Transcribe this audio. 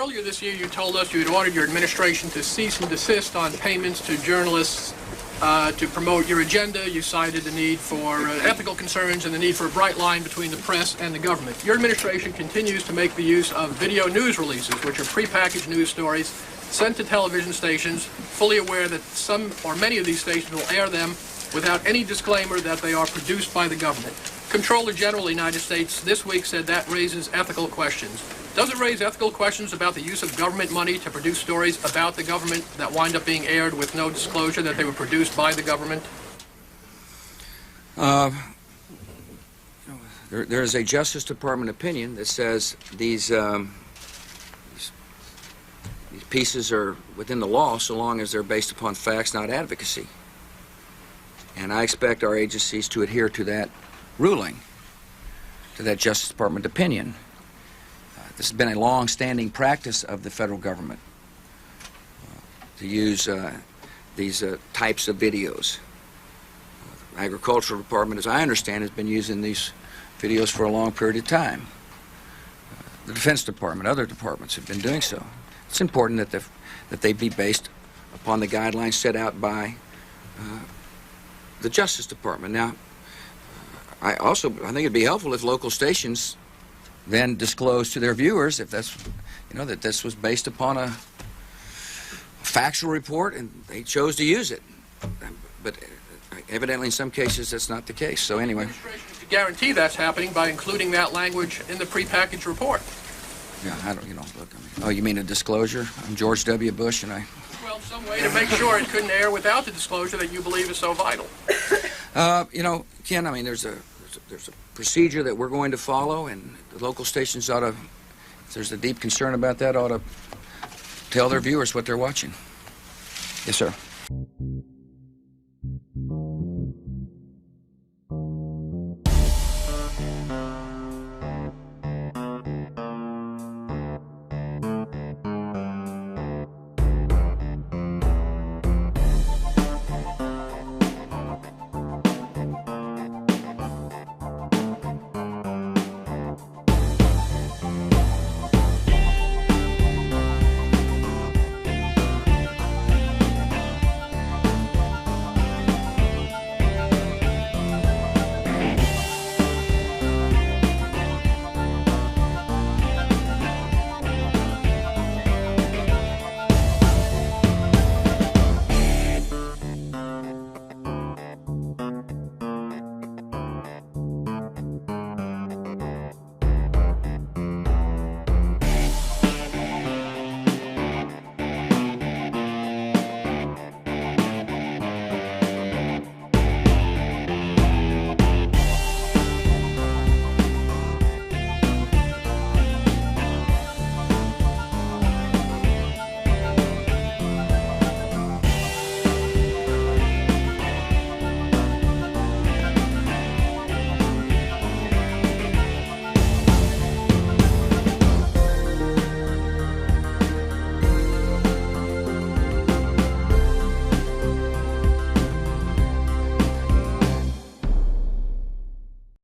earlier this year, you told us you had ordered your administration to cease and desist on payments to journalists to promote your agenda. You cited the need for ethical concerns and the need for a bright line between the press and the government. Your administration continues to make the use of video news releases, which are prepackaged news stories sent to television stations, fully aware that some or many of these stations will air them without any disclaimer that they are produced by the government. Comptroller General of the United States this week said that raises ethical questions. Does it raise ethical questions about the use of government money to produce stories about the government that wind up being aired with no disclosure that they were produced by the government? There is a Justice Department opinion that says these pieces are within the law so long as they're based upon facts, not advocacy. And I expect our agencies to adhere to that ruling, to that Justice Department opinion. This has been a long-standing practice of the federal government to use these types of videos. The Agricultural Department, as I understand, has been using these videos for a long period of time. The Defense Department, other departments have been doing so. It's important that they be based upon the guidelines set out by the Justice Department. Now, I think it'd be helpful if local stations then disclose to their viewers if that's, that this was based upon a factual report and they chose to use it. But evidently in some cases that's not the case. So anyway. The administration could guarantee that's happening by including that language in the prepackaged report. Yeah, I don't, look, oh, you mean a disclosure? I'm George W. Bush and I... Well, some way to make sure it couldn't air without the disclosure that you believe is so vital. Ken, I mean, there's a procedure that we're going to follow, and the local stations ought to, if there's a deep concern about that, ought to tell their viewers what they're watching. Yes, sir.